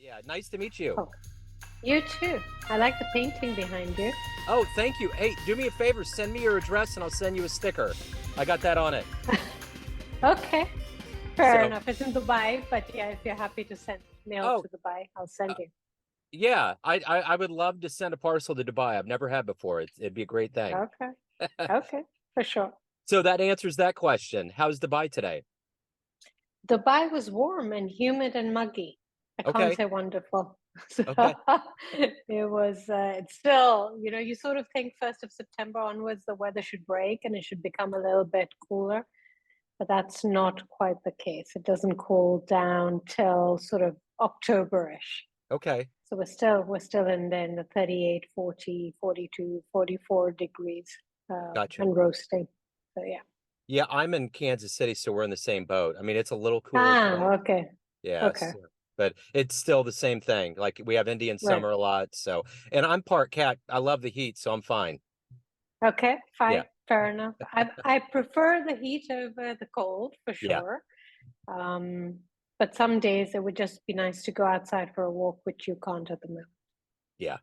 Yeah, nice to meet you. Oh, you too. I like the painting behind you. Oh, thank you. Hey, do me a favor, send me your address and I'll send you a sticker. I got that on it. Okay, fair So, enough. It's in Dubai, but yeah, if you're happy to send mail oh, to Dubai, I'll send uh, you. yeah, I would love to send a parcel to Dubai. I've never had before. It'd be a great thing. Okay, okay, for sure. So that answers that question. How's Dubai today? Dubai was warm and humid and muggy. I can't Okay, say wonderful. So okay. it's still, you sort of think 1st of September onwards, the weather should break and it should become a little bit cooler. But that's not quite the case. It doesn't cool down till sort of October-ish. Okay, So we're still in the 38, 40, 42, 44 degrees gotcha. and roasting. So yeah. Yeah, I'm in Kansas City, so we're in the same boat. I mean, it's a little cooler today. Ah, okay. Okay. Yes, but it's still the same thing. Like we have Indian Right. summer a lot, so and I'm part cat. I love the heat, so I'm fine. Okay, Yeah, fine. Fair enough. I prefer the heat over the cold for yeah, sure. Um, but some days it would just be nice to go outside for a walk, which you can't at the moment. yeah.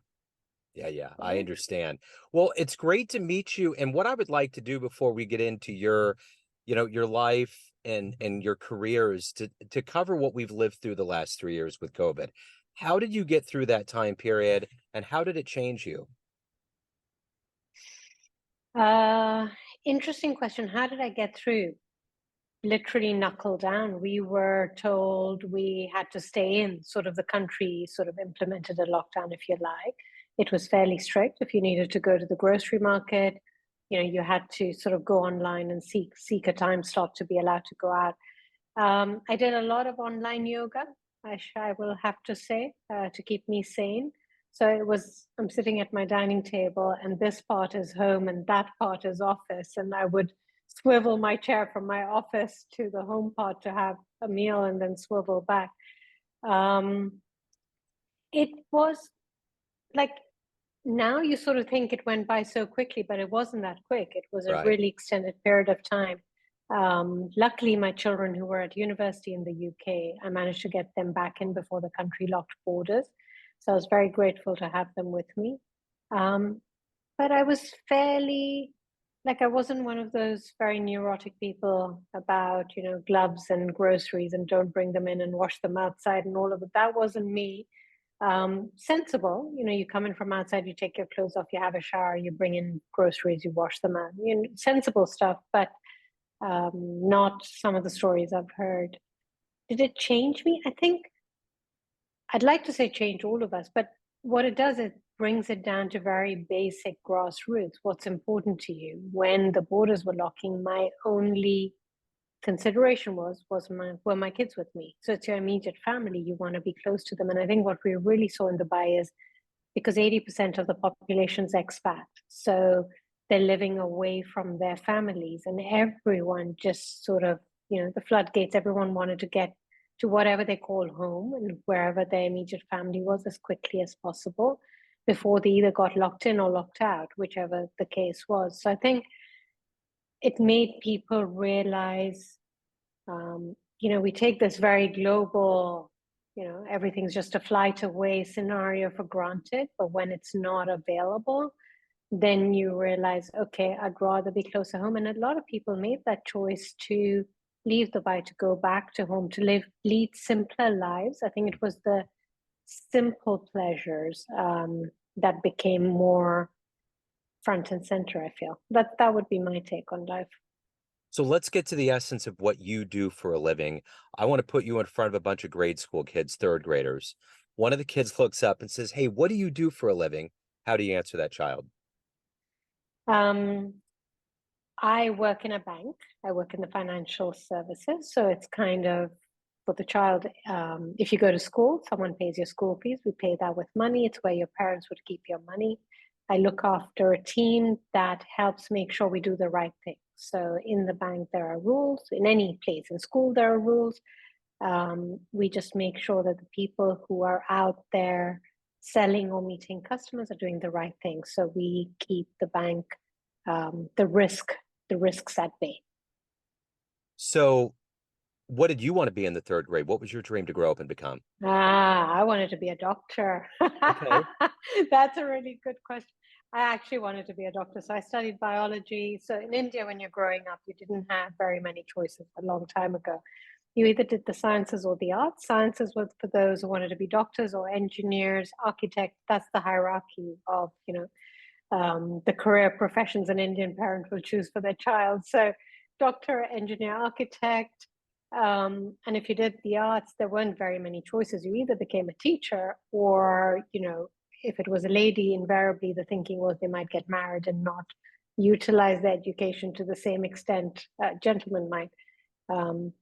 Yeah, I Yeah. understand. Well, it's great to meet you. And what I would like to do before we get into your life and your careers to cover what we've lived through the last 3 years with COVID. How did you get through that time period and how did it change you? Uh, Interesting question. How did I get through? Literally knuckle down. We were told we had to stay in, sort of the country sort of implemented a lockdown, if you like. It was fairly strict. If you needed to go to the grocery market, you had to sort of go online and seek a time slot to be allowed to go out. I did a lot of online yoga, I will have to say, to keep me sane. So I'm sitting at my dining table, and this part is home and that part is office. And I would swivel my chair from my office to the home part to have a meal and then swivel back. Um, it was like now you sort of think it went by so quickly, but it wasn't that quick. It was a Right. really extended period of time. Luckily, my children who were at university in the UK, I managed to get them back in before the country locked borders. So I was very grateful to have them with me. Um, but I was fairly, like, I wasn't one of those very neurotic people about, gloves and groceries and don't bring them in and wash them outside and all of it. That wasn't me. Sensible, you come in from outside, you take your clothes off, you have a shower, you bring in groceries, you wash them out. Sensible stuff, but not some of the stories I've heard. Did it change me? I think I'd like to say change all of us, but what it does, it brings it down to very basic grassroots. What's important to you? When the borders were locking, my only consideration were my kids with me. So it's your immediate family. You want to be close to them. And I think what we really saw in Dubai is because 80% of the population is expat. So they're living away from their families, and everyone just sort of, the floodgates, everyone wanted to get to whatever they call home and wherever their immediate family was as quickly as possible before they either got locked in or locked out, whichever the case was. So I think it made people realize, we take this very global, everything's just a flight away scenario for granted, but when it's not available, then you realize, okay, I'd rather be closer home. And a lot of people made that choice to leave Dubai, to go back to home, to lead simpler lives. I think it was the simple pleasures that became more front and center, I feel. That would be my take on life. So let's get to the essence of what you do for a living. I want to put you in front of a bunch of grade school kids, third graders. One of the kids looks up and says, "Hey, what do you do for a living?" How do you answer that child? Um, I work in a bank. I work in the financial services. So it's kind of for the child. If you go to school, someone pays your school fees. We pay that with money. It's where your parents would keep your money. I look after a team that helps make sure we do the right thing. So in the bank, there are rules. In any place, in school, there are rules. We just make sure that the people who are out there selling or meeting customers are doing the right thing. So we keep the bank, the risks at bay. So what did you want to be in the third grade? What was your dream to grow up and become? I wanted to be a doctor. Okay. That's a really good question. I actually wanted to be a doctor. So I studied biology. So in India, when you're growing up, you didn't have very many choices a long time ago. You either did the sciences or the arts. Sciences was for those who wanted to be doctors or engineers, architects. That's the hierarchy of, the career professions an Indian parent will choose for their child. So doctor, engineer, architect. And if you did the arts, there weren't very many choices. You either became a teacher or, if it was a lady, invariably the thinking was they might get married and not utilize their education to the same extent gentlemen might. Um,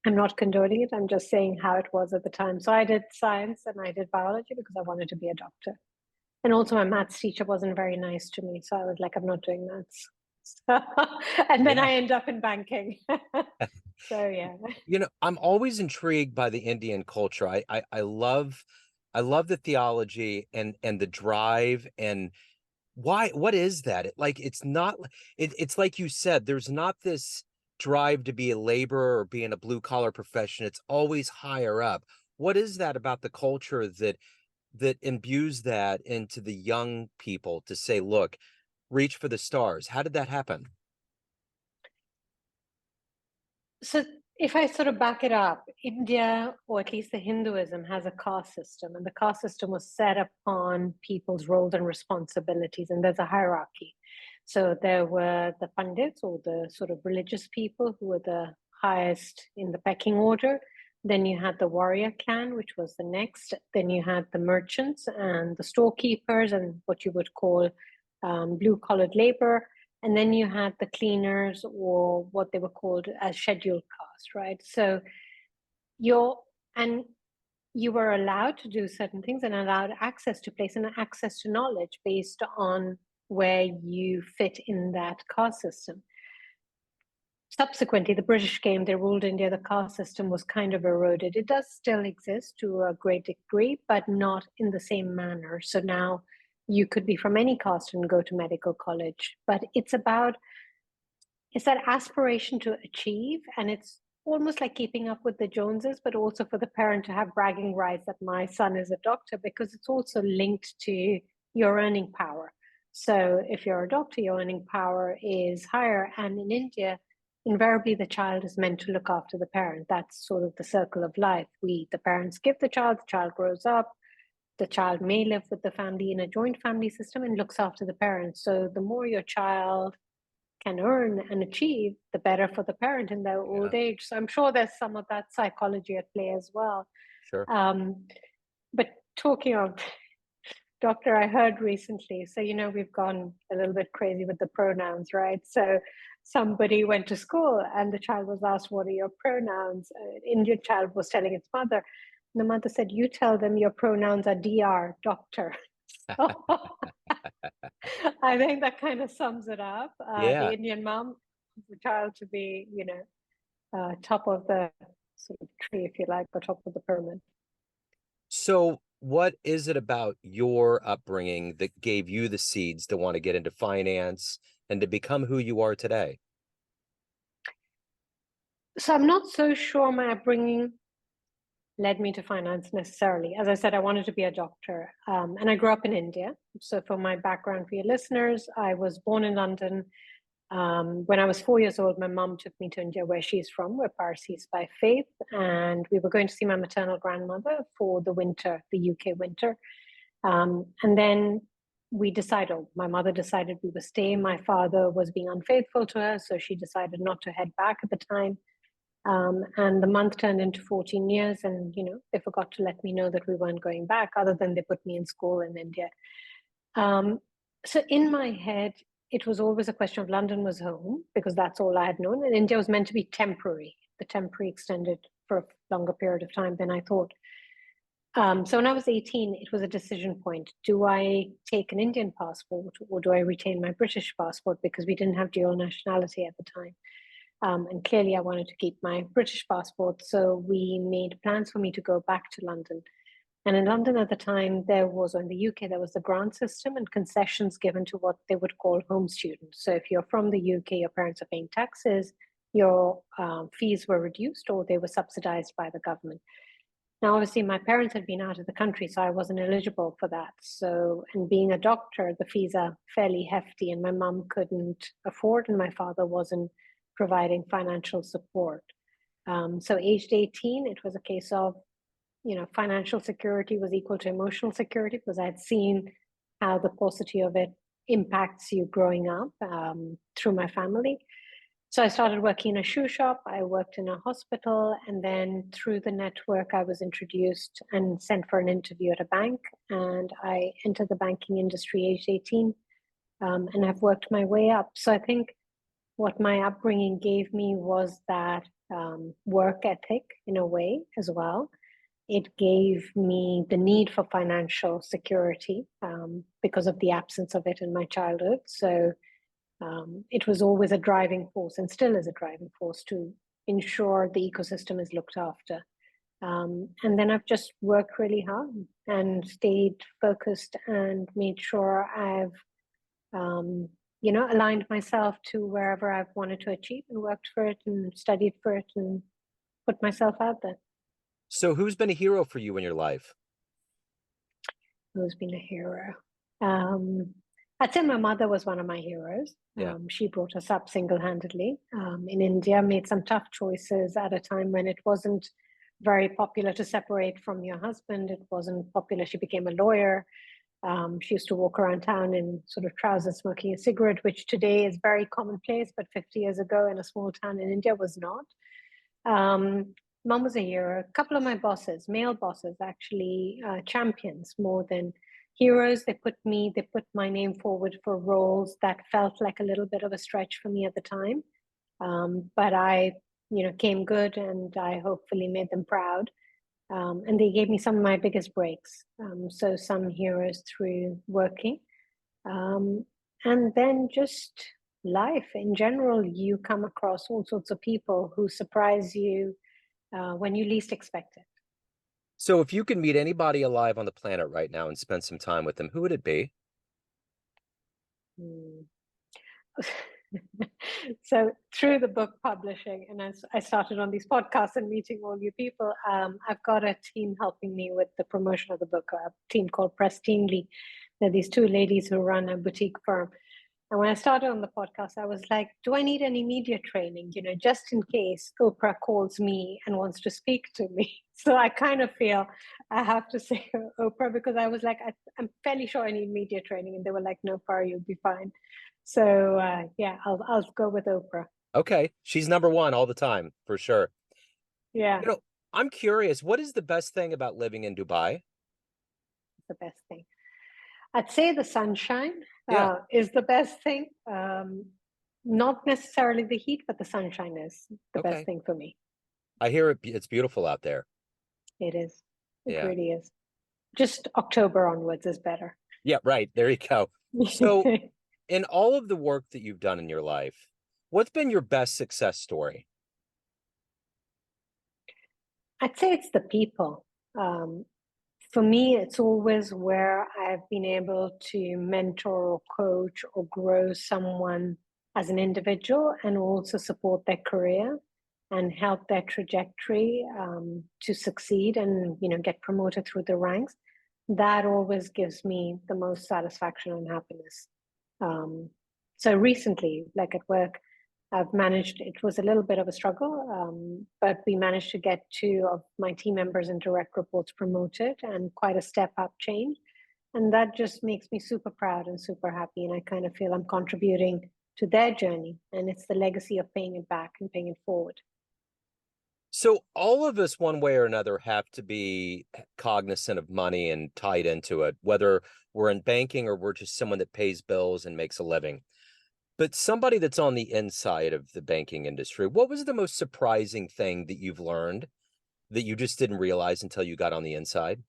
I'm not condoning it. I'm just saying how it was at the time. So I did science and I did biology because I wanted to be a doctor. And also my maths teacher wasn't very nice to me. So I was like, I'm not doing maths. And then Yeah. I end up in banking. So yeah. I'm always intrigued by the Indian culture. I love the theology and the drive and what is that? It's not it's like you said, there's not this drive to be a laborer or be in a blue collar profession. It's always higher up. What is that about the culture that imbues that into the young people to say, look, reach for the stars? How did that happen? So if I sort of back it up, India, or at least the Hinduism, has a caste system, and the caste system was set upon people's roles and responsibilities, and there's a hierarchy. So there were the pandits, or the sort of religious people, who were the highest in the pecking order. Then you had the warrior clan, which was the next. Then you had the merchants and the storekeepers, and what you would call blue-collared labor. And then you had the cleaners, or what they were called as scheduled caste, right? So you're and you were allowed to do certain things and allowed access to place and access to knowledge based on where you fit in that caste system. Subsequently, the British came, they ruled India, the caste system was kind of eroded. It does still exist to a great degree, but not in the same manner. So now you could be from any caste and go to medical college, but it's that aspiration to achieve, and it's almost like keeping up with the Joneses, but also for the parent to have bragging rights that my son is a doctor, because it's also linked to your earning power. So if you're a doctor, your earning power is higher. And in India, invariably the child is meant to look after the parent. That's sort of the circle of life. The parents give the child grows up, the child may live with the family in a joint family system and looks after the parents. So the more your child can earn and achieve, the better for the parent in their Yeah, old age. So I'm sure there's some of that psychology at play as well. sure. Um, but talking of doctor, I heard recently, so we've gone a little bit crazy with the pronouns, right? So somebody went to school and the child was asked, what are your pronouns? An Indian child was telling its mother. And the mother said, you tell them your pronouns are DR, doctor. I think that kind of sums it up. The Yeah. Indian mom, the child to be, top of the sort of tree, if you like, or top of the pyramid. So, what is it about your upbringing that gave you the seeds to want to get into finance and to become who you are today? So I'm not so sure my upbringing led me to finance necessarily. As I said, I wanted to be a doctor, and I grew up in India. So for my background, for your listeners, I was born in London. When I was 4 years old, my mom took me to India, where she's from. We're Parsis by faith, and we were going to see my maternal grandmother for the winter, the UK winter. And then we decided, or my mother decided we would stay. My father was being unfaithful to her, so she decided not to head back at the time. And the month turned into 14 years, and they forgot to let me know that we weren't going back, other than they put me in school in India. Um, so in my head, it was always a question of London was home, because that's all I had known, and India was meant to be temporary. The temporary extended for a longer period of time than I thought. So when I was 18, it was a decision point. Do I take an Indian passport, or do I retain my British passport? Because we didn't have dual nationality at the time. And clearly I wanted to keep my British passport. So we made plans for me to go back to London. And in London at the time, or in the UK, there was the grant system and concessions given to what they would call home students. So if you're from the UK, your parents are paying taxes, your fees were reduced or they were subsidized by the government. Now, obviously, my parents had been out of the country, so I wasn't eligible for that. So, and being a doctor, the fees are fairly hefty, and my mom couldn't afford, and my father wasn't providing financial support. So, aged 18, it was a case of, financial security was equal to emotional security because I had seen how the paucity of it impacts you growing up through my family. So I started working in a shoe shop, I worked in a hospital, and then through the network, I was introduced and sent for an interview at a bank. And I entered the banking industry aged 18, and I've worked my way up. So I think what my upbringing gave me was that work ethic in a way as well. It gave me the need for financial security because of the absence of it in my childhood. So it was always a driving force and still is a driving force to ensure the ecosystem is looked after. And then I've just worked really hard and stayed focused and made sure I've, aligned myself to wherever I've wanted to achieve and worked for it and studied for it and put myself out there. So who's been a hero for you in your life? Who's been a hero? I'd say my mother was one of my heroes. Yeah. She brought us up single-handedly in India, made some tough choices at a time when it wasn't very popular to separate from your husband. It wasn't popular. She became a lawyer. She used to walk around town in sort of trousers, smoking a cigarette, which today is very commonplace, but 50 years ago in a small town in India was not. Mom was a hero. A couple of my bosses, male bosses, actually champions more than heroes. They put my name forward for roles that felt like a little bit of a stretch for me at the time. But I, came good and I hopefully made them proud. And they gave me some of my biggest breaks. So some heroes through working. And then just life in general, you come across all sorts of people who surprise you when you least expect it. So if you could meet anybody alive on the planet right now and spend some time with them, who would it be? Hmm. So through the book publishing, and as I started on these podcasts and meeting all you people, I've got a team helping me with the promotion of the book, a team called Press Teamly. They're these two ladies who run a boutique firm. And when I started on the podcast, I was like, do I need any media training? Just in case Oprah calls me and wants to speak to me. So I kind of feel I have to say Oprah because I was like, I'm fairly sure I need media training. And they were like, no, Farah, you'll be fine. So yeah, I'll go with Oprah. Okay, she's number one all the time, for sure. Yeah, I'm curious, what is the best thing about living in Dubai? the best thing. I'd say the sunshine Yeah, is the best thing. Not necessarily the heat, but the sunshine is the best okay. thing for me. I hear it's beautiful out there. It is. It Yeah. really is. Just October onwards is better. Yeah, right. There you go. So in all of the work that you've done in your life, what's been your best success story? I'd say it's the people. Um, for me, it's always where I've been able to mentor or coach or grow someone as an individual and also support their career and help their trajectory to succeed and get promoted through the ranks. That always gives me the most satisfaction and happiness. Um, so recently, like at work, I've managed, it was a little bit of a struggle, but we managed to get two of my team members and direct reports promoted and quite a step up change. And that just makes me super proud and super happy. And I kind of feel I'm contributing to their journey. And it's the legacy of paying it back and paying it forward. So all of us, one way or another, have to be cognizant of money and tied into it, whether we're in banking or we're just someone that pays bills and makes a living. But somebody that's on the inside of the banking industry, what was the most surprising thing that you've learned that you just didn't realize until you got on the inside?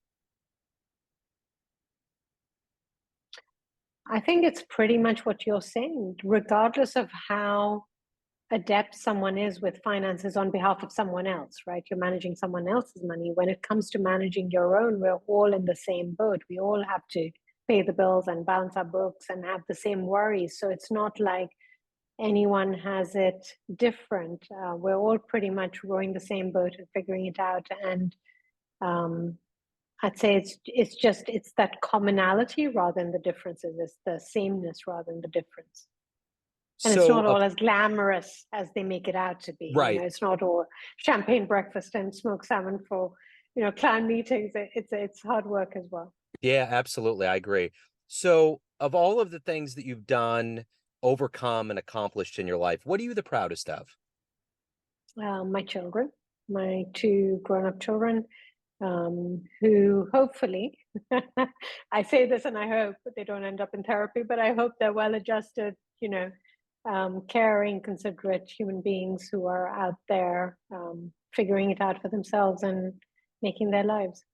I think it's pretty much what you're saying, regardless of how adept someone is with finances on behalf of someone else, right? You're managing someone else's money. When it comes to managing your own, we're all in the same boat. We all have to pay the bills and balance our books and have the same worries. So it's not like anyone has it different. We're all pretty much rowing the same boat and figuring it out. And um, I'd say it's that commonality rather than the differences. It's the sameness rather than the difference. And it's So, not all as glamorous as they make it out to be. right. It's not all champagne breakfast and smoked salmon for, clan meetings. It's hard work as well. Yeah, absolutely. I agree. So, of all of the things that you've done, overcome, and accomplished in your life, what are you the proudest of? My children, my two grown-up children, who hopefully, I say this and I hope they don't end up in therapy, but I hope they're well-adjusted, caring, considerate human beings who are out there figuring it out for themselves and making their lives.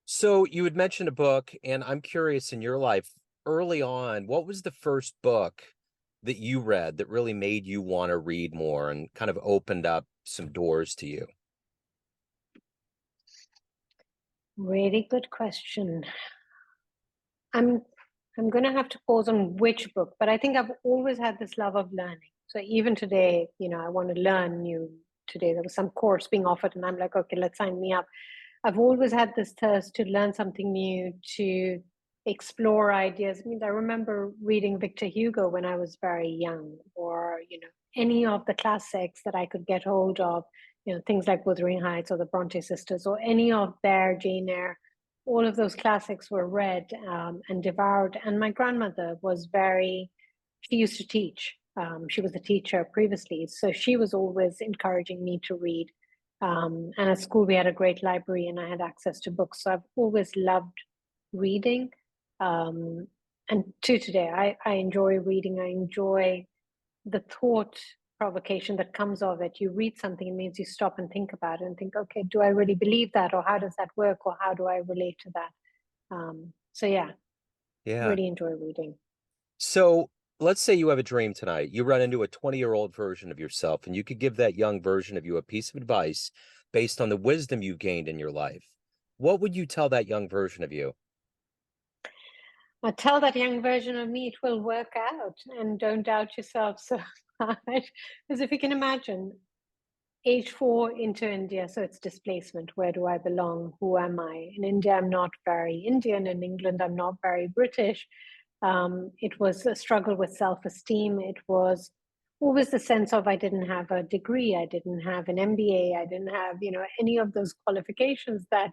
So, you had mentioned a book, and I'm curious in your life, early on, what was the first book that you read that really made you want to read more and kind of opened up some doors to you? Really good question. I'm I'm going to have to pause on which book, but I think I've always had this love of learning. So even today, I want to learn new. Today there was some course being offered, and I'm like, okay, let's sign me up. I've always had this thirst to learn something new, to explore ideas. I mean, I remember reading Victor Hugo when I was very young, or any of the classics that I could get hold of. Things like Wuthering Heights or the Bronte sisters, or any of their Jane Eyre. All of those classics were read and devoured. And my grandmother was she used to teach. She was a teacher previously, so she was always encouraging me to read. And at school, we had a great library and I had access to books. So I've always loved reading. And to today, I enjoy reading. I enjoy the thought provocation that comes of it. You read something, it means you stop and think about it and think, okay, do I really believe that? Or how does that work? Or how do I relate to that? So, yeah, Yeah. really enjoy reading. So, let's say you have a dream tonight. You run into a 20-year-old version of yourself, and you could give that young version of you a piece of advice based on the wisdom you gained in your life. What would you tell that young version of you? I tell that young version of me it will work out and don't doubt yourself so much. Because if you can imagine, age 4 into India, so it's displacement. Where do I belong? Who am I? In India, I'm not very Indian. In England, I'm not very British. It was a struggle with self-esteem. It was always the sense of I didn't have a degree, I didn't have an MBA, I didn't have, any of those qualifications that,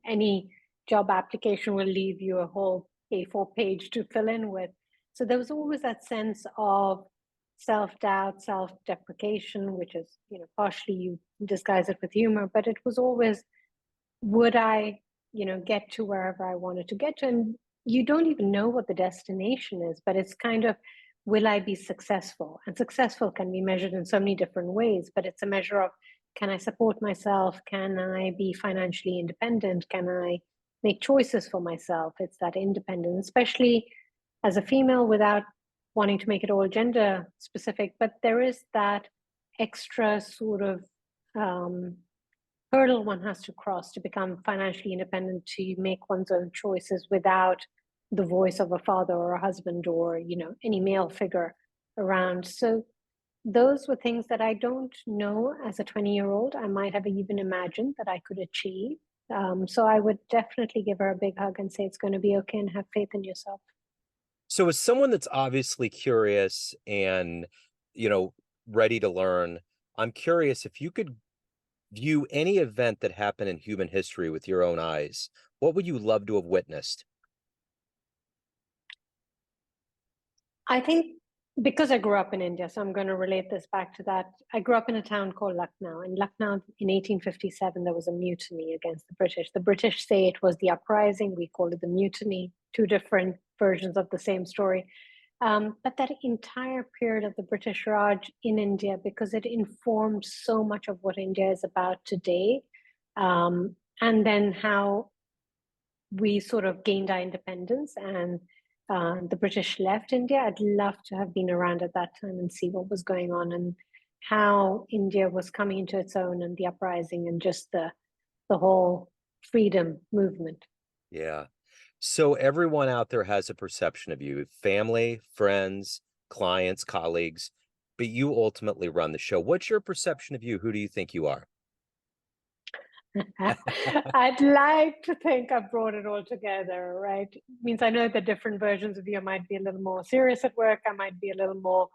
any job application will leave you a whole A4 page to fill in with. So there was always that sense of self-doubt, self-deprecation, which is, partially you disguise it with humor, but it was always, would I, get to wherever I wanted to get to? And you don't even know what the destination is, but it's kind of, will I be successful? And successful can be measured in so many different ways, but it's a measure of, can I support myself? Can I be financially independent? Can I make choices for myself? It's that independence, especially as a female, without wanting to make it all gender specific, but there is that extra sort of hurdle one has to cross to become financially independent, to make one's own choices without the voice of a father or a husband or any male figure around. So those were things that I don't know as a 20-year-old I might have even imagined that I could achieve. So I would definitely give her a big hug and say it's going to be okay and have faith in yourself. So, as someone that's obviously curious and, you know, ready to learn, I'm curious if you could view any event that happened in human history with your own eyes, what would you love to have witnessed? I think because I grew up in India, so I'm going to relate this back to that. I grew up in a town called Lucknow. In Lucknow, in 1857, there was a mutiny against the British. The British say it was the uprising. We call it the mutiny, two different versions of the same story. But that entire period of the British Raj in India, because it informed so much of what India is about today, and then how we sort of gained our independence and the British left India. I'd love to have been around at that time and see what was going on and how India was coming into its own and the uprising and just the whole freedom movement. Yeah. So everyone out there has a perception of you, family, friends, clients, colleagues. but you ultimately run the show. What's your perception of you? Who do you think you are? I'd like to think I've brought it all together, right? Means I know that different versions of you might be a little more serious at work. I might be a little more,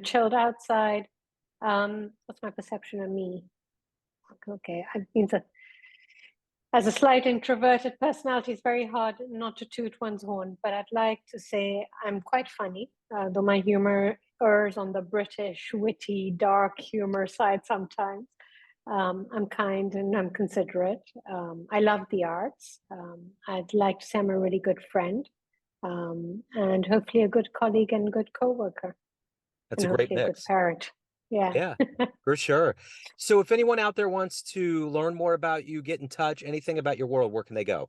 chilled outside. What's my perception of me? Okay, I mean, as a slight introverted personality, it's very hard not to toot one's horn. But I'd like to say I'm quite funny, though my humor errs on the British, witty, dark humor side sometimes. I'm kind and I'm considerate. I love the arts. I'd like to say I'm a really good friend, and hopefully a good colleague and good coworker, That's and a great hopefully a good mix. parent. Yeah. Yeah, for sure. So if anyone out there wants to learn more about you, get in touch, anything about your world, where can they go?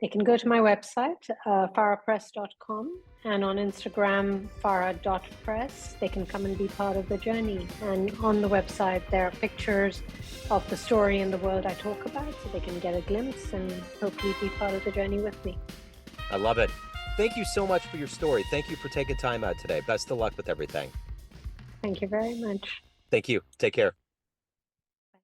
They can go to my website, farahpress.com, and on Instagram, farah.press. They can come and be part of the journey. And on the website, there are pictures of the story and the world I talk about, so they can get a glimpse and hopefully be part of the journey with me. I love it. Thank you so much for your story. Thank you for taking time out today. Best of luck with everything. Thank you very much. Thank you. Take care.